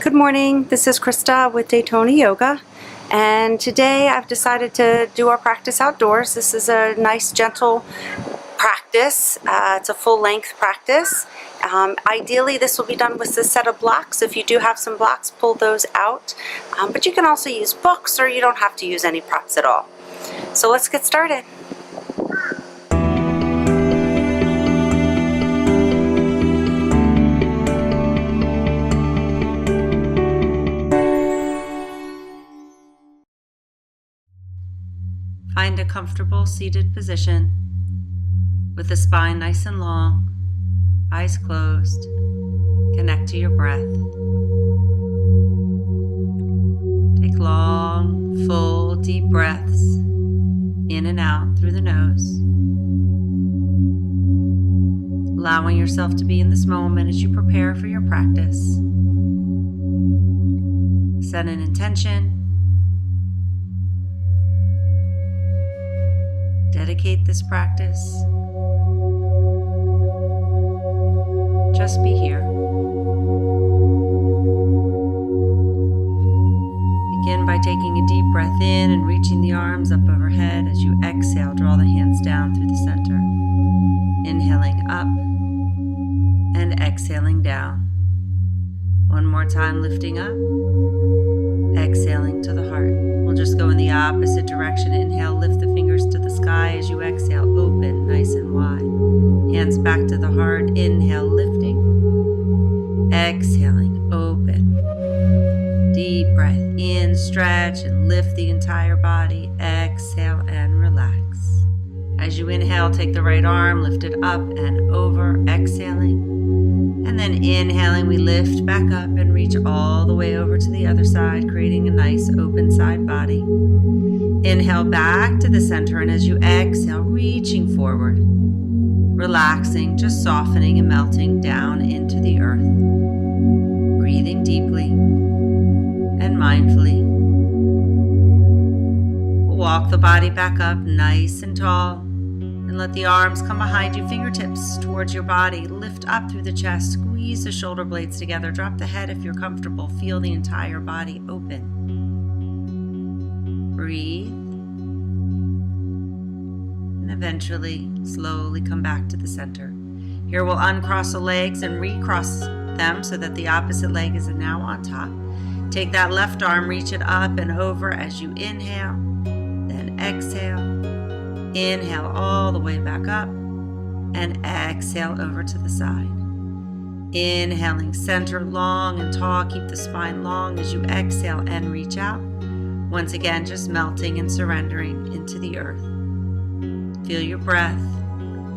Good morning, this is Krista with Daytona Yoga, and today I've decided to do our practice outdoors. This is a nice gentle practice. It's a full-length practice. Ideally this will be done with a set of blocks. If you do have some blocks, pull those out, but you can also use books, or you don't have to use any props at all. So let's get started. Find a comfortable seated position with the spine nice and long, eyes closed. Connect to your breath. Take long, full, deep breaths in and out through the nose. Allowing yourself to be in this moment as you prepare for your practice. Set an intention. Dedicate this practice. Just be here. Begin by taking a deep breath in and reaching the arms up overhead. As you exhale, draw the hands down through the center. Inhaling up and exhaling down. One more time, lifting up, exhaling to the heart. We'll just go in the opposite direction. Inhale, lift the fingers to the sky. As you exhale, open nice and wide. Hands back to the heart. Inhale, lifting. Exhaling, open. Deep breath in, stretch and lift the entire body. Exhale and relax. As you inhale, take the right arm, lift it up and over, exhaling. And then inhaling, we lift back up and reach all the way over to the other side, creating a nice open side body. Inhale back to the center, and as you exhale, reaching forward, relaxing, just softening and melting down into the earth. Breathing deeply and mindfully. Walk the body back up nice and tall. And let the arms come behind you, fingertips towards your body. Lift up through the chest, squeeze the shoulder blades together. Drop the head if you're comfortable. Feel the entire body open. Breathe. And eventually, slowly come back to the center. Here we'll uncross the legs and recross them so that the opposite leg is now on top. Take that left arm, reach it up and over as you inhale, then exhale. Inhale all the way back up and exhale over to the side. Inhaling, center long and tall. Keep the spine long as you exhale and reach out. Once again, just melting and surrendering into the earth. Feel your breath.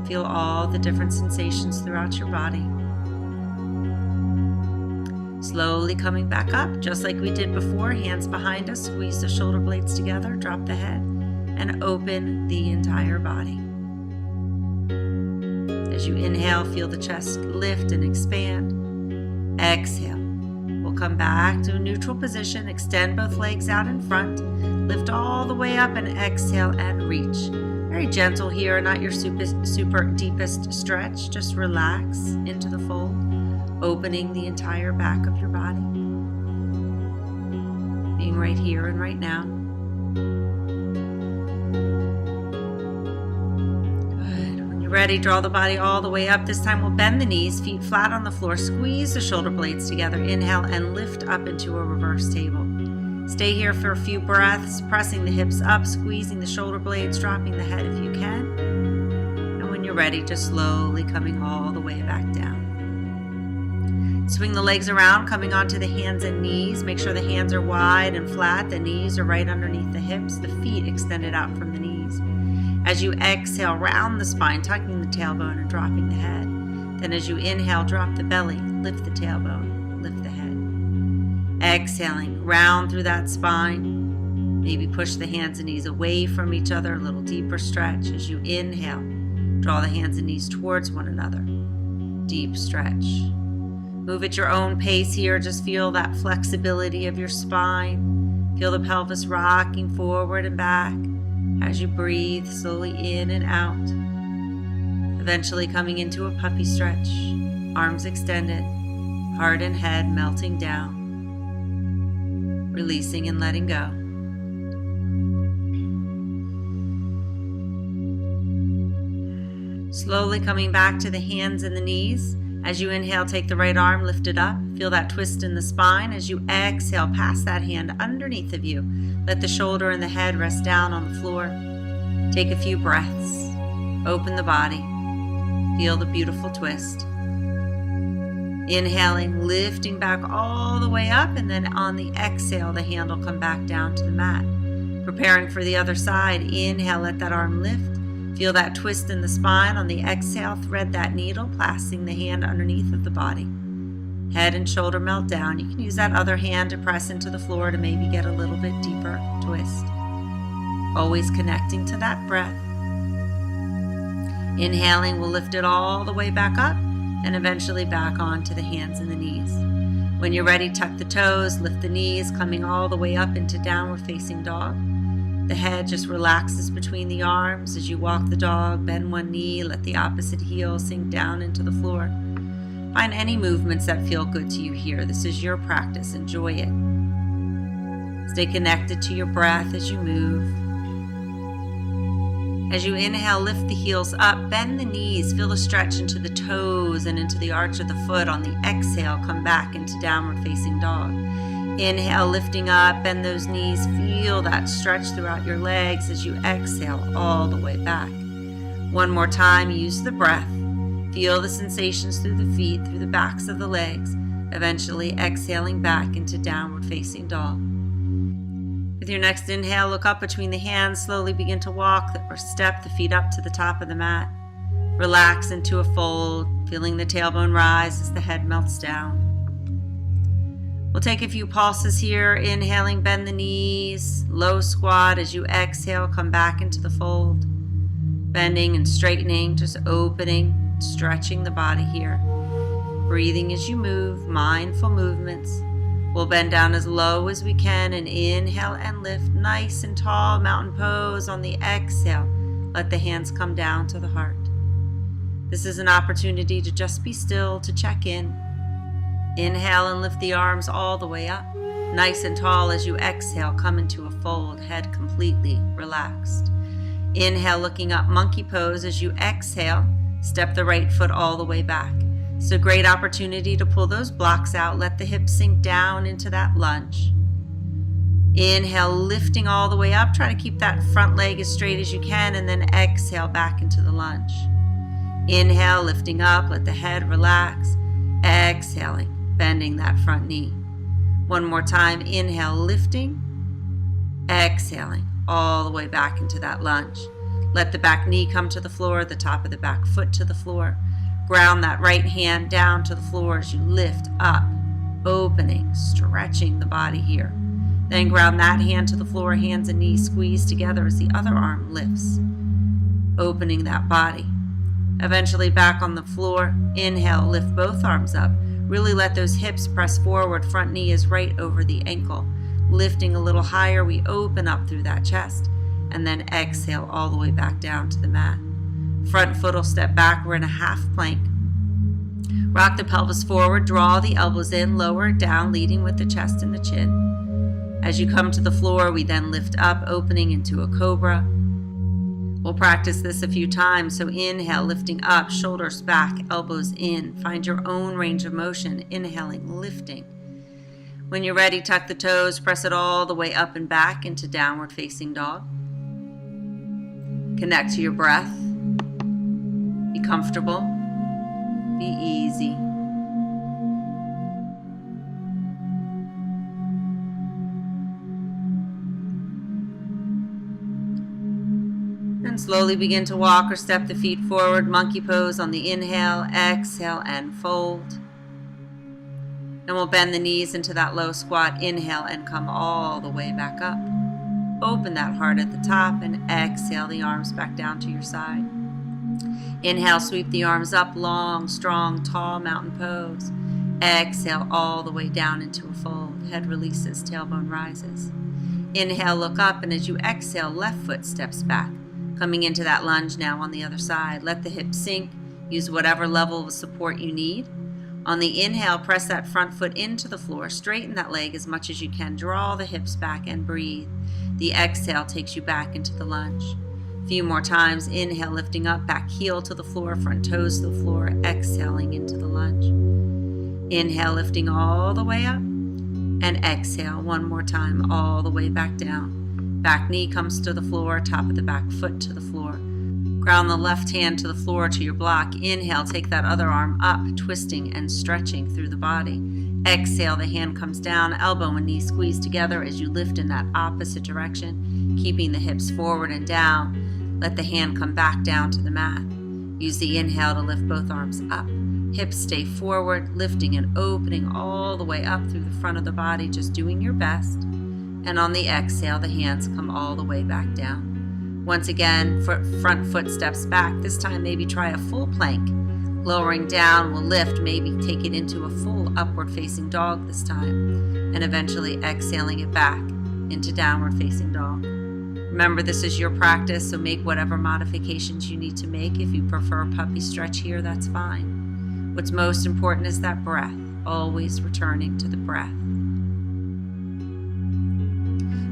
Feel all the different sensations throughout your body. Slowly coming back up, just like we did before. Hands behind us, squeeze the shoulder blades together, drop the head, and open the entire body. As you inhale, feel the chest lift and expand. Exhale. We'll come back to a neutral position. Extend both legs out in front. Lift all the way up and exhale and reach. Very gentle here, not your super deepest stretch. Just relax into the fold, opening the entire back of your body. Being right here and right now. Ready, draw the body all the way up. This time we'll bend the knees, feet flat on the floor, squeeze the shoulder blades together. Inhale and lift up into a reverse table. Stay here for a few breaths, pressing the hips up, squeezing the shoulder blades, dropping the head if you can. And when you're ready, just slowly coming all the way back down. Swing the legs around, coming onto the hands and knees. Make sure the hands are wide and flat. The knees are right underneath the hips, the feet extended out from the knees. As you exhale, round the spine, tucking the tailbone and dropping the head. Then as you inhale, drop the belly, lift the tailbone, lift the head. Exhaling, round through that spine. Maybe push the hands and knees away from each other, a little deeper stretch. As you inhale, draw the hands and knees towards one another. Deep stretch. Move at your own pace here. Just feel that flexibility of your spine. Feel the pelvis rocking forward and back. As you breathe slowly in and out, eventually coming into a puppy stretch, arms extended, heart and head melting down, releasing and letting go. Slowly coming back to the hands and the knees. As you inhale, take the right arm, lift it up. Feel that twist in the spine. As you exhale, pass that hand underneath of you. Let the shoulder and the head rest down on the floor. Take a few breaths. Open the body. Feel the beautiful twist. Inhaling, lifting back all the way up, and then on the exhale, the hand will come back down to the mat. Preparing for the other side. Inhale, let that arm lift. Feel that twist in the spine. On the exhale, thread that needle, placing the hand underneath of the body. Head and shoulder melt down. You can use that other hand to press into the floor to maybe get a little bit deeper twist. Always connecting to that breath. Inhaling, we'll lift it all the way back up and eventually back onto the hands and the knees. When you're ready, tuck the toes, lift the knees, coming all the way up into downward facing dog. The head just relaxes between the arms as you walk the dog. Bend one knee, let the opposite heel sink down into the floor. Find any movements that feel good to you here. This is your practice. Enjoy it. Stay connected to your breath as you move. As you inhale, lift the heels up, bend the knees, feel the stretch into the toes and into the arch of the foot. On the exhale, come back into downward facing dog. Inhale, lifting up, bend those knees, feel that stretch throughout your legs as you exhale all the way back. One more time, use the breath. Feel the sensations through the feet, through the backs of the legs, eventually exhaling back into downward facing dog. With your next inhale, look up between the hands, slowly begin to walk or step the feet up to the top of the mat. Relax into a fold, feeling the tailbone rise as the head melts down. We'll take a few pulses here. Inhaling, bend the knees, low squat. As you exhale, come back into the fold. Bending and straightening, just opening, stretching the body here. Breathing as you move, mindful movements. We'll bend down as low as we can and inhale and lift. Nice and tall, mountain pose. On the exhale, let the hands come down to the heart. This is an opportunity to just be still, to check in. Inhale and lift the arms all the way up. Nice and tall. As you exhale, come into a fold, head completely relaxed. Inhale, looking up, monkey pose. As you exhale, step the right foot all the way back. It's a great opportunity to pull those blocks out. Let the hips sink down into that lunge. Inhale, lifting all the way up. Try to keep that front leg as straight as you can, and then exhale back into the lunge. Inhale, lifting up. Let the head relax. Exhaling, bending that front knee. One more time. Inhale, lifting. Exhaling, all the way back into that lunge. Let the back knee come to the floor, the top of the back foot to the floor. Ground that right hand down to the floor as you lift up, opening, stretching the body here. Then ground that hand to the floor, hands and knees squeeze together as the other arm lifts, opening that body. Eventually back on the floor. Inhale, lift both arms up. Really let those hips press forward. Front knee is right over the ankle. Lifting a little higher, we open up through that chest. And then exhale all the way back down to the mat. Front foot will step back. We're in a half plank. Rock the pelvis forward, draw the elbows in, lower it down, leading with the chest and the chin. As you come to the floor, we then lift up, opening into a cobra. We'll practice this a few times. So inhale, lifting up, shoulders back, elbows in. Find your own range of motion. Inhaling, lifting. When you're ready, tuck the toes, press it all the way up and back into downward facing dog. Connect to your breath. Be comfortable. Be easy. And slowly begin to walk or step the feet forward. Monkey pose on the inhale, exhale, and fold. And we'll bend the knees into that low squat. Inhale and come all the way back up. Open that heart at the top and exhale the arms back down to your side. Inhale, sweep the arms up, long, strong, tall mountain pose. Exhale all the way down into a fold. Head releases, tailbone rises. Inhale, look up, and as you exhale, left foot steps back. Coming into that lunge now on the other side. Let the hips sink. Use whatever level of support you need. On the inhale, press that front foot into the floor. Straighten that leg as much as you can. Draw the hips back and breathe. The exhale takes you back into the lunge. A few more times. Inhale, lifting up, back heel to the floor, front toes to the floor, exhaling into the lunge. Inhale, lifting all the way up, and exhale one more time, all the way back down. Back knee comes to the floor, top of the back foot to the floor. Ground the left hand to the floor to your block. Inhale, take that other arm up, twisting and stretching through the body. Exhale, the hand comes down, elbow and knee squeeze together as you lift in that opposite direction, keeping the hips forward and down. Let the hand come back down to the mat. Use the inhale to lift both arms up. Hips stay forward, lifting and opening all the way up through the front of the body, just doing your best. And on the exhale, the hands come all the way back down. Once again, front foot steps back. This time, maybe try a full plank. Lowering down will lift, maybe take it into a full upward facing dog this time. And eventually exhaling it back into downward facing dog. Remember, this is your practice, so make whatever modifications you need to make. If you prefer a puppy stretch here, that's fine. What's most important is that breath, always returning to the breath.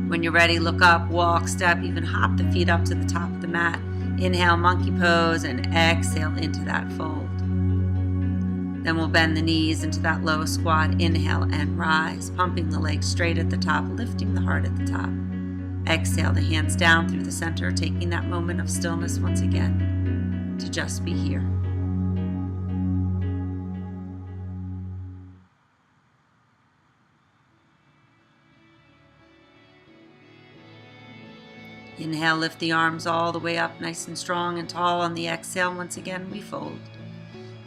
When you're ready, look up, walk, step, even hop the feet up to the top of the mat. Inhale, monkey pose, and exhale into that fold. Then we'll bend the knees into that low squat. Inhale and rise, pumping the legs straight at the top, lifting the heart at the top. Exhale, the hands down through the center, taking that moment of stillness once again to just be here. Inhale, lift the arms all the way up, nice and strong and tall. On the exhale, once again, we fold.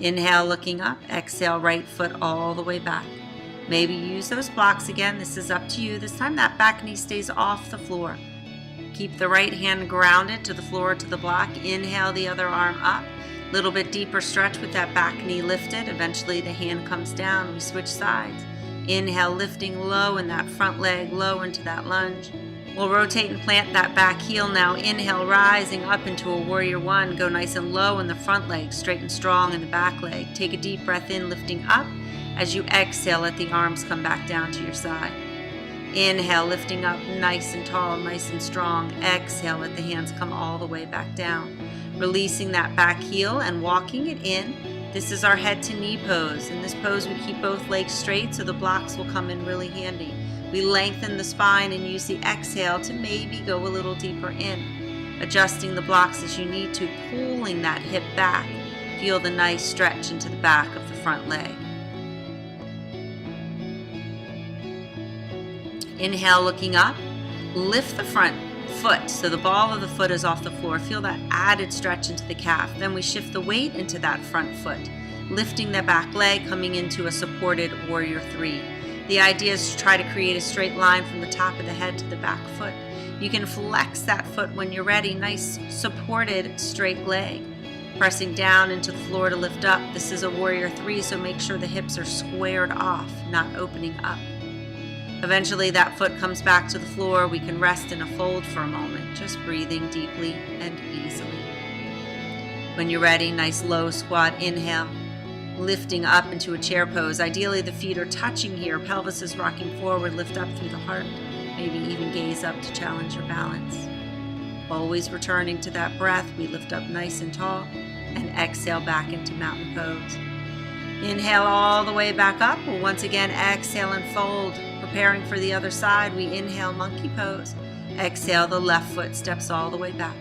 Inhale, looking up. Exhale, right foot all the way back. Maybe use those blocks again. This is up to you. This time, that back knee stays off the floor. Keep the right hand grounded to the floor, to the block. Inhale, the other arm up. Little bit deeper stretch with that back knee lifted. Eventually, the hand comes down. We switch sides. Inhale, lifting low in that front leg, low into that lunge. We'll rotate and plant that back heel now. Inhale, rising up into a warrior one. Go nice and low in the front leg, straight and strong in the back leg. Take a deep breath in, lifting up. As you exhale, let the arms come back down to your side. Inhale, lifting up nice and tall, nice and strong. Exhale, let the hands come all the way back down. Releasing that back heel and walking it in. This is our head to knee pose. In this pose, we keep both legs straight so the blocks will come in really handy. We lengthen the spine and use the exhale to maybe go a little deeper in. Adjusting the blocks as you need to, pulling that hip back. Feel the nice stretch into the back of the front leg. Inhale, looking up. Lift the front foot so the ball of the foot is off the floor. Feel that added stretch into the calf. Then we shift the weight into that front foot, lifting the back leg, coming into a supported warrior three. The idea is to try to create a straight line from the top of the head to the back foot. You can flex that foot when you're ready. Nice supported straight leg. Pressing down into the floor to lift up. This is a warrior three, so make sure the hips are squared off, not opening up. Eventually that foot comes back to the floor. We can rest in a fold for a moment, just breathing deeply and easily. When you're ready, nice low squat. Inhale. Lifting up into a chair pose. Ideally, the feet are touching here. Pelvis is rocking forward. Lift up through the heart. Maybe even gaze up to challenge your balance. Always returning to that breath. We lift up nice and tall and exhale back into mountain pose. Inhale all the way back up. We'll once again exhale and fold. Preparing for the other side, we inhale monkey pose. Exhale, the left foot steps all the way back.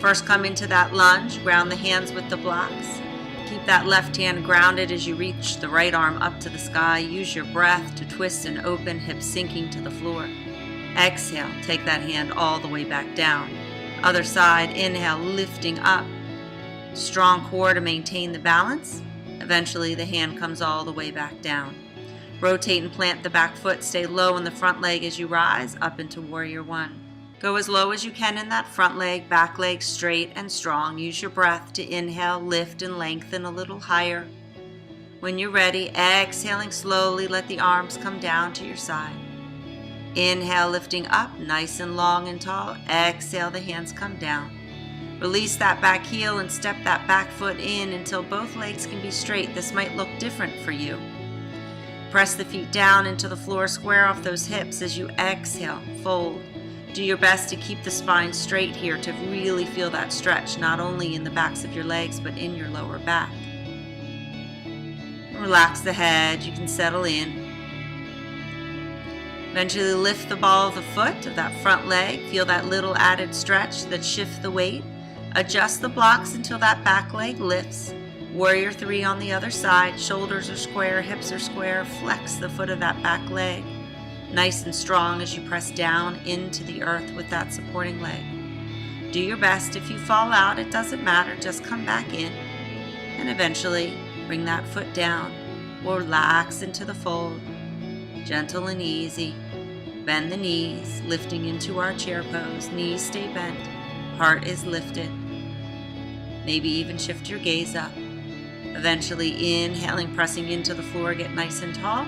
First, come into that lunge. Ground the hands with the blocks. Keep that left hand grounded as you reach the right arm up to the sky. Use your breath to twist and open, hips sinking to the floor. Exhale, take that hand all the way back down. Other side, inhale, lifting up. Strong core to maintain the balance. Eventually, the hand comes all the way back down. Rotate and plant the back foot. Stay low in the front leg as you rise up into warrior one. Go as low as you can in that front leg, back leg straight and strong. Use your breath to inhale, lift and lengthen a little higher. When you're ready, exhaling slowly, let the arms come down to your side. Inhale, lifting up, nice and long and tall. Exhale, the hands come down. Release that back heel and step that back foot in until both legs can be straight. This might look different for you. Press the feet down into the floor, square off those hips as you exhale, fold. Do your best to keep the spine straight here to really feel that stretch, not only in the backs of your legs, but in your lower back. Relax the head, you can settle in. Eventually lift the ball of the foot of that front leg, feel that little added stretch that shifts the weight. Adjust the blocks until that back leg lifts. Warrior 3 on the other side, shoulders are square, hips are square, flex the foot of that back leg. Nice and strong as you press down into the earth with that supporting leg. Do your best. If you fall out, it doesn't matter, just come back in. And eventually, bring that foot down. Relax into the fold. Gentle and easy. Bend the knees, lifting into our chair pose. Knees stay bent. Heart is lifted. Maybe even shift your gaze up. Eventually inhaling, pressing into the floor, get nice and tall,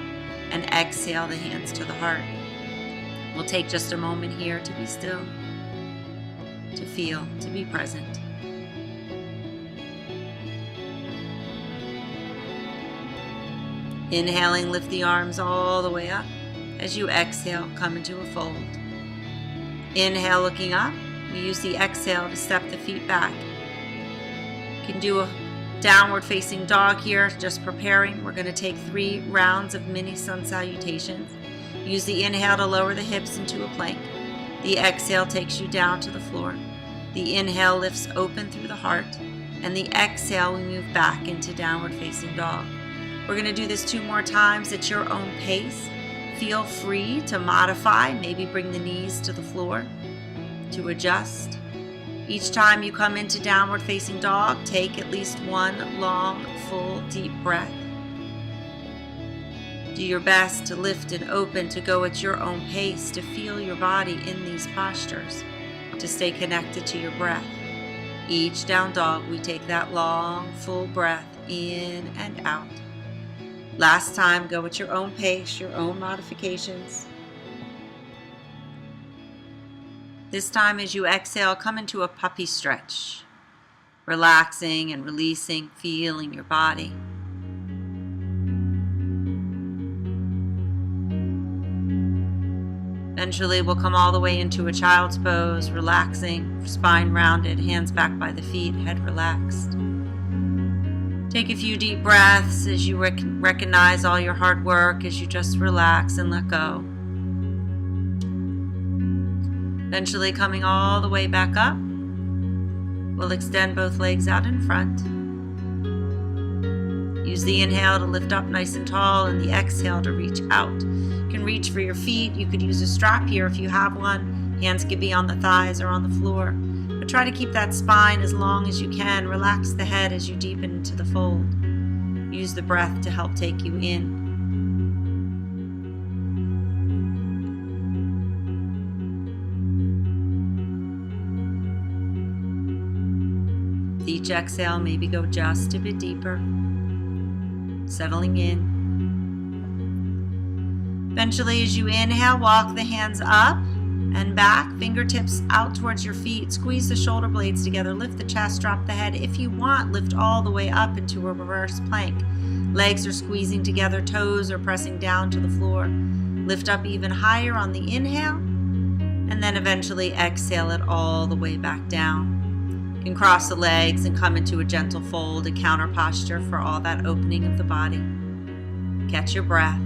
and exhale the hands to the heart. We'll take just a moment here to be still, to feel, to be present. Inhaling, lift the arms all the way up. As you exhale, come into a fold. Inhale, looking up. We use the exhale to step the feet back. You can do a downward facing dog here, just preparing. We're going to take 3 rounds of mini sun salutations. Use the inhale to lower the hips into a plank. The exhale takes you down to the floor. The inhale lifts open through the heart. And the exhale, we move back into downward facing dog. We're going to do this 2 more times at your own pace. Feel free to modify, maybe bring the knees to the floor to adjust. Each time you come into downward facing dog, take at least 1 long, full, deep breath. Do your best to lift and open, to go at your own pace, to feel your body in these postures, to stay connected to your breath. Each down dog, we take that long, full breath in and out. Last time, go at your own pace, your own modifications. This time, as you exhale, come into a puppy stretch, relaxing and releasing, feeling your body. Eventually, we'll come all the way into a child's pose, relaxing, spine rounded, hands back by the feet, head relaxed. Take a few deep breaths as you recognize all your hard work, as you just relax and let go. Eventually coming all the way back up, we'll extend both legs out in front. Use the inhale to lift up nice and tall and the exhale to reach out. You can reach for your feet. You could use a strap here if you have one. Hands could be on the thighs or on the floor. But try to keep that spine as long as you can. Relax the head as you deepen into the fold. Use the breath to help take you in. With each exhale, maybe go just a bit deeper, settling in. Eventually, as you inhale, walk the hands up and back, fingertips out towards your feet. Squeeze the shoulder blades together, lift the chest, drop the head. If you want, lift all the way up into a reverse plank. Legs are squeezing together, toes are pressing down to the floor. Lift up even higher on the inhale, and then eventually exhale it all the way back down. You can cross the legs and come into a gentle fold, a counter posture for all that opening of the body. Catch your breath.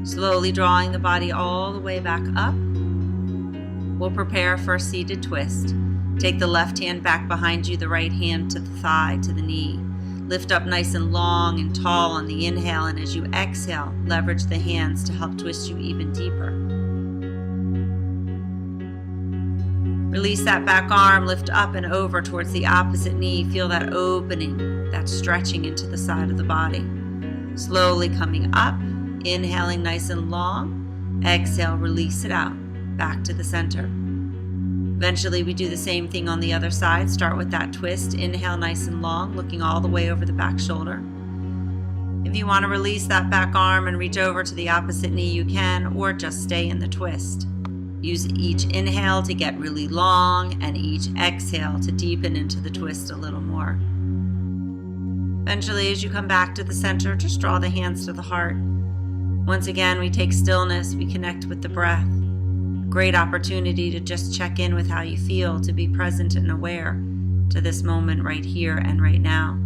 Slowly drawing the body all the way back up. We'll prepare for a seated twist. Take the left hand back behind you, the right hand to the thigh, to the knee. Lift up nice and long and tall on the inhale, and as you exhale, leverage the hands to help twist you even deeper. Release that back arm, lift up and over towards the opposite knee. Feel that opening, that stretching into the side of the body. Slowly coming up, inhaling nice and long. Exhale, release it out, back to the center. Eventually, we do the same thing on the other side. Start with that twist. Inhale nice and long, looking all the way over the back shoulder. If you want to release that back arm and reach over to the opposite knee, you can, or just stay in the twist. Use each inhale to get really long and each exhale to deepen into the twist a little more. Eventually, as you come back to the center, just draw the hands to the heart. Once again, we take stillness, we connect with the breath. Great opportunity to just check in with how you feel, to be present and aware to this moment right here and right now.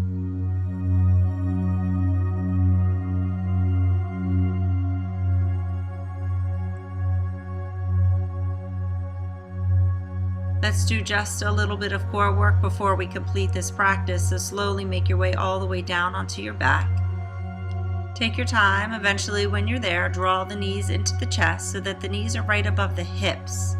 Let's do just a little bit of core work before we complete this practice, so slowly make your way all the way down onto your back. Take your time. Eventually, when you're there, draw the knees into the chest so that the knees are right above the hips.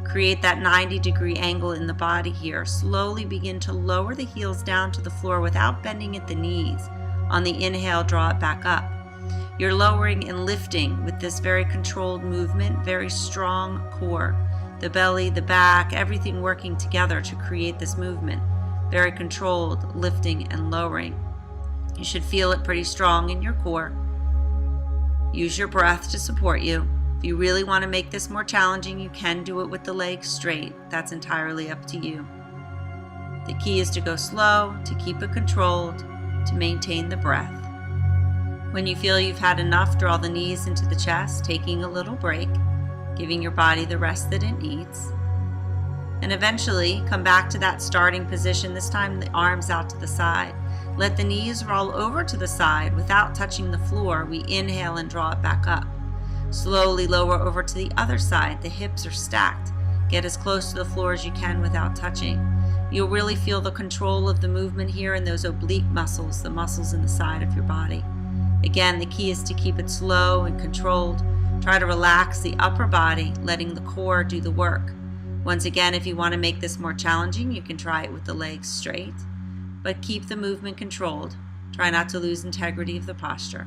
Create that 90-degree angle in the body here. Slowly begin to lower the heels down to the floor without bending at the knees. On the inhale, draw it back up. You're lowering and lifting with this very controlled movement, very strong core. The belly, the back, everything working together to create this movement. Very controlled, lifting and lowering. You should feel it pretty strong in your core. Use your breath to support you. If you really want to make this more challenging, you can do it with the legs straight. That's entirely up to you. The key is to go slow, to keep it controlled, to maintain the breath. When you feel you've had enough, draw the knees into the chest, taking a little break, giving your body the rest that it needs. And eventually, come back to that starting position, this time the arms out to the side. Let the knees roll over to the side without touching the floor. We inhale and draw it back up. Slowly lower over to the other side. The hips are stacked. Get as close to the floor as you can without touching. You'll really feel the control of the movement here in those oblique muscles, the muscles in the side of your body. Again, the key is to keep it slow and controlled. Try to relax the upper body, letting the core do the work. Once again, if you want to make this more challenging, you can try it with the legs straight, but keep the movement controlled. Try not to lose integrity of the posture,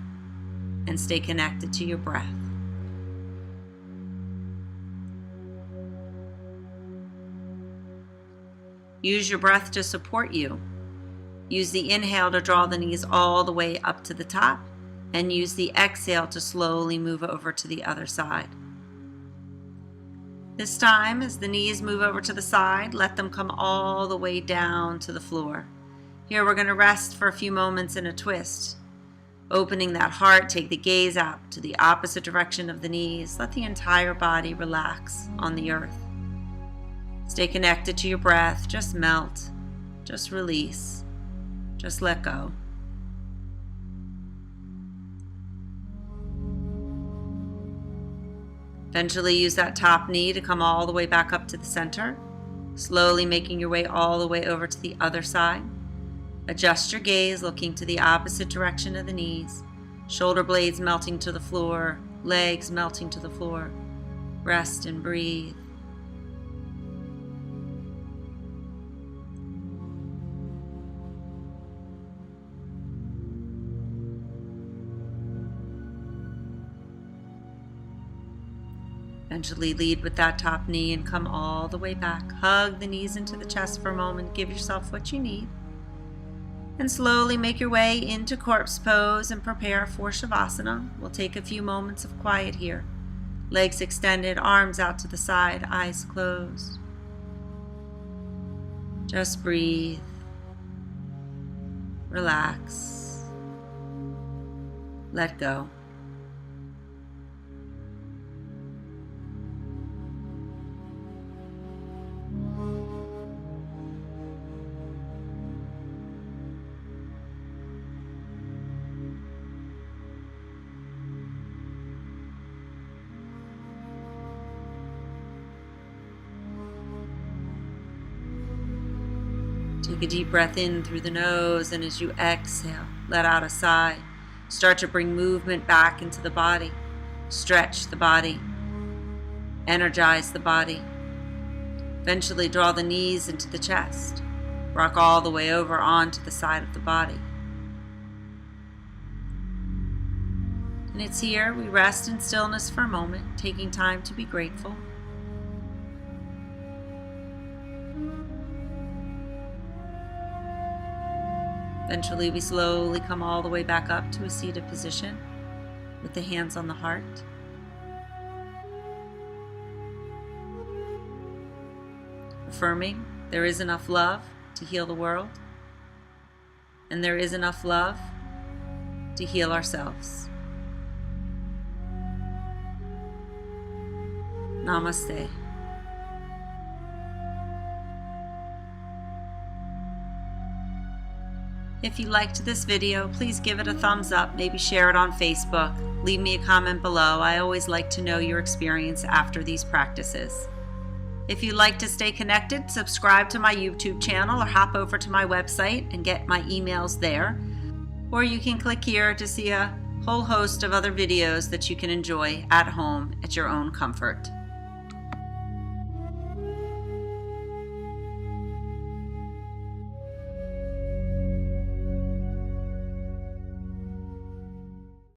and stay connected to your breath. Use your breath to support you. Use the inhale to draw the knees all the way up to the top, and use the exhale to slowly move over to the other side. This time, as the knees move over to the side, let them come all the way down to the floor. Here we're going to rest for a few moments in a twist. Opening that heart, take the gaze out to the opposite direction of the knees. Let the entire body relax on the earth. Stay connected to your breath. Just melt. Just release. Just let go. Eventually use that top knee to come all the way back up to the center, slowly making your way all the way over to the other side. Adjust your gaze, looking to the opposite direction of the knees, shoulder blades melting to the floor, legs melting to the floor. Rest and breathe. Eventually lead with that top knee and come all the way back. Hug the knees into the chest for a moment. Give yourself what you need. And slowly make your way into corpse pose and prepare for Shavasana. We'll take a few moments of quiet here. Legs extended, arms out to the side, eyes closed. Just breathe. Relax. Let go. Take a deep breath in through the nose, and as you exhale, let out a sigh. Start to bring movement back into the body. Stretch the body. Energize the body. Eventually draw the knees into the chest. Rock all the way over onto the side of the body. And it's here we rest in stillness for a moment, taking time to be grateful. Eventually, we slowly come all the way back up to a seated position with the hands on the heart. Affirming there is enough love to heal the world, and there is enough love to heal ourselves. Namaste. If you liked this video, please give it a thumbs up, maybe share it on Facebook. Leave me a comment below. I always like to know your experience after these practices. If you'd like to stay connected, subscribe to my YouTube channel or hop over to my website and get my emails there. Or you can click here to see a whole host of other videos that you can enjoy at home at your own comfort.